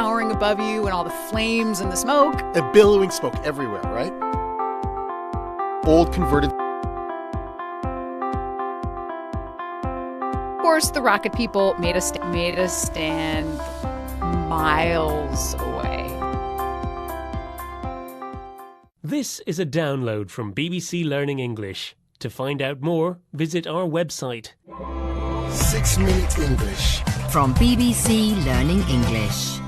towering above you and all the flames and the smoke. A billowing smoke everywhere, right? Old converted. Of course, the rocket people made us stand miles away. This is a download from BBC Learning English. To find out more, visit our website. 6 Minute English. From BBC Learning English.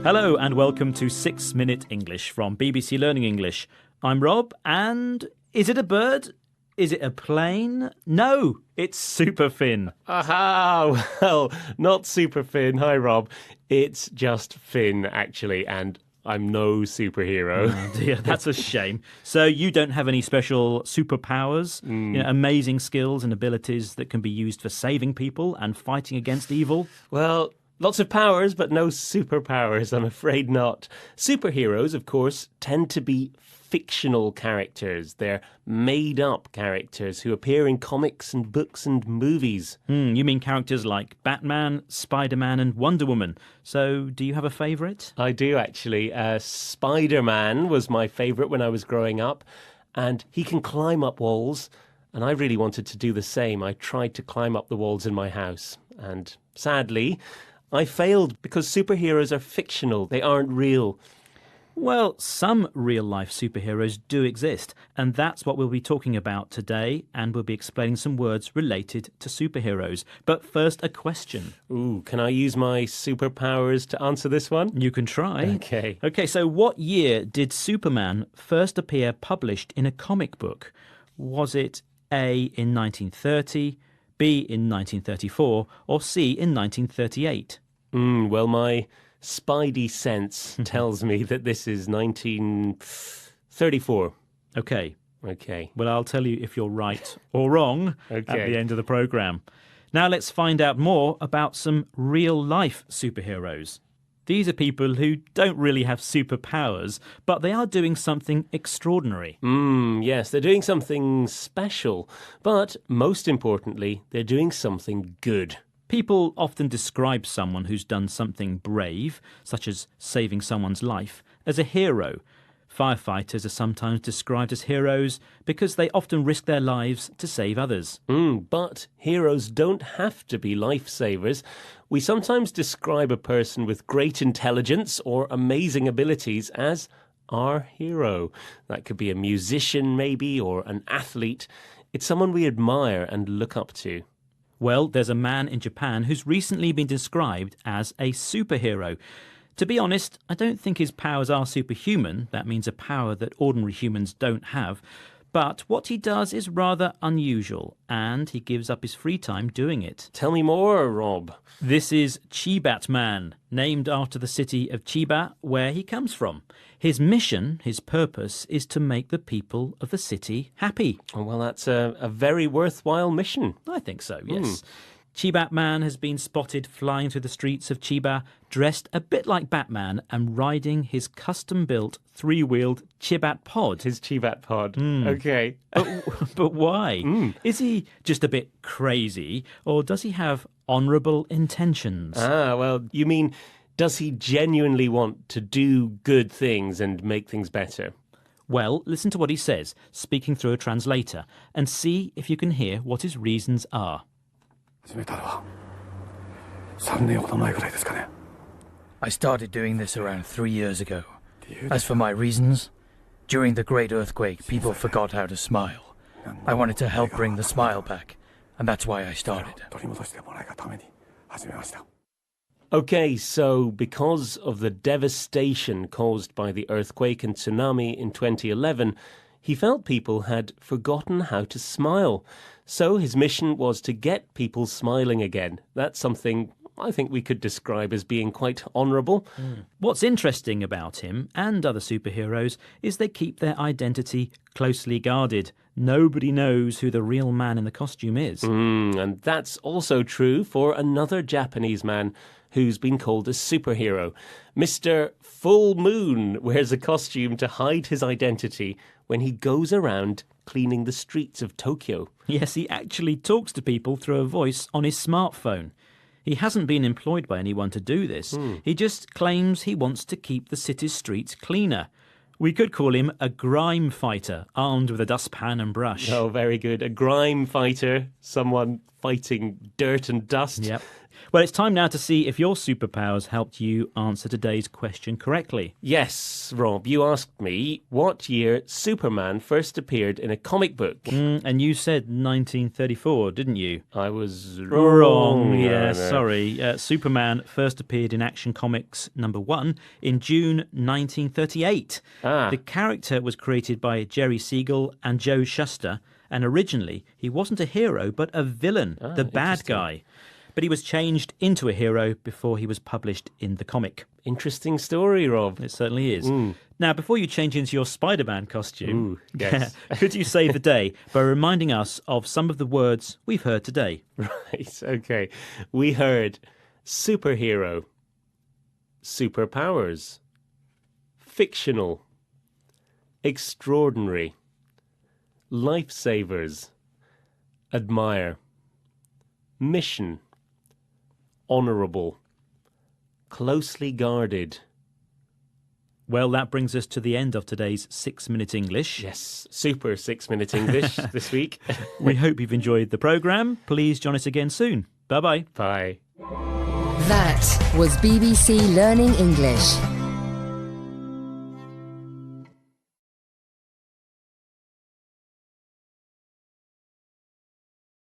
Hello and welcome to 6 Minute English from BBC Learning English. I'm Rob, and is it a bird? Is it a plane? No, it's Super Finn. Aha! Well, not Super Finn. Hi, Rob. It's just Finn, actually, and I'm no superhero. Oh dear, that's a shame. So you don't have any special superpowers, amazing skills and abilities that can be used for saving people and fighting against evil? Well, lots of powers, but no superpowers, I'm afraid not. Superheroes, of course, tend to be fictional characters. They're made-up characters who appear in comics and books and movies. You mean characters like Batman, Spider-Man and Wonder Woman. So do you have a favourite? I do, actually. Spider-Man was my favourite when I was growing up, and he can climb up walls, and I really wanted to do the same. I tried to climb up the walls in my house, and sadly, I failed because superheroes are fictional. They aren't real. Well, some real-life superheroes do exist, and that's what we'll be talking about today, and we'll be explaining some words related to superheroes. But first, a question. Ooh, can I use my superpowers to answer this one? You can try. Okay, so what year did Superman first appear published in a comic book? Was it A in 1930, B in 1934, or C in 1938? Well, my spidey sense tells me that this is 1934. Okay. Okay. Well, I'll tell you if you're right or wrong at the end of the programme. Now let's find out more about some real-life superheroes. These are people who don't really have superpowers, but they are doing something extraordinary. Yes, they're doing something special, but most importantly, they're doing something good. People often describe someone who's done something brave, such as saving someone's life, as a hero. Firefighters are sometimes described as heroes because they often risk their lives to save others. But heroes don't have to be lifesavers. We sometimes describe a person with great intelligence or amazing abilities as our hero. That could be a musician, maybe, or an athlete. It's someone we admire and look up to. Well, there's a man in Japan who's recently been described as a superhero. To be honest, I don't think his powers are superhuman. That means a power that ordinary humans don't have. But what he does is rather unusual, and he gives up his free time doing it. Tell me more, Rob. This is Chibat Man, named after the city of Chiba, where he comes from. His mission, his purpose, is to make the people of the city happy. Oh, well, that's a very worthwhile mission. I think so, yes. Chibat Man has been spotted flying through the streets of Chiba, dressed a bit like Batman and riding his custom-built three-wheeled Chibat pod. His Chibat pod. Okay. But why? Is he just a bit crazy, or does he have honourable intentions? Well, you mean, does he genuinely want to do good things and make things better? Well, listen to what he says, speaking through a translator, and see if you can hear what his reasons are. I started doing this around 3 years ago. As for my reasons, during the great earthquake, people forgot how to smile. I wanted to help bring the smile back, and that's why I started. Okay, so because of the devastation caused by the earthquake and tsunami in 2011, he felt people had forgotten how to smile. So his mission was to get people smiling again. That's something I think we could describe as being quite honourable. What's interesting about him and other superheroes is they keep their identity closely guarded. Nobody knows who the real man in the costume is. And that's also true for another Japanese man who's been called a superhero. Mr. Full Moon wears a costume to hide his identity when he goes around cleaning the streets of Tokyo. Yes, he actually talks to people through a voice on his smartphone. He hasn't been employed by anyone to do this. He just claims he wants to keep the city's streets cleaner. We could call him a grime fighter, armed with a dustpan and brush. Oh, very good. A grime fighter, someone fighting dirt and dust. Yep. Well, it's time now to see if your superpowers helped you answer today's question correctly. Yes, Rob, you asked me what year Superman first appeared in a comic book. And you said 1934, didn't you? I was Wrong. Yeah, No. sorry. Superman first appeared in Action Comics #1 in June 1938. The character was created by Jerry Siegel and Joe Shuster, and originally he wasn't a hero but a villain, the bad guy. But he was changed into a hero before he was published in the comic. Interesting story, Rob. It certainly is. Now, before you change into your Spider-Man costume, yes. could you save the day by reminding us of some of the words we've heard today? Right, okay. We heard superhero, superpowers, fictional, extraordinary, lifesavers, admire, mission, honourable, closely guarded. Well, that brings us to the end of today's 6-Minute English. Yes, super 6-minute English this week. We hope you've enjoyed the programme. Please join us again soon. Bye-bye. Bye. That was BBC Learning English.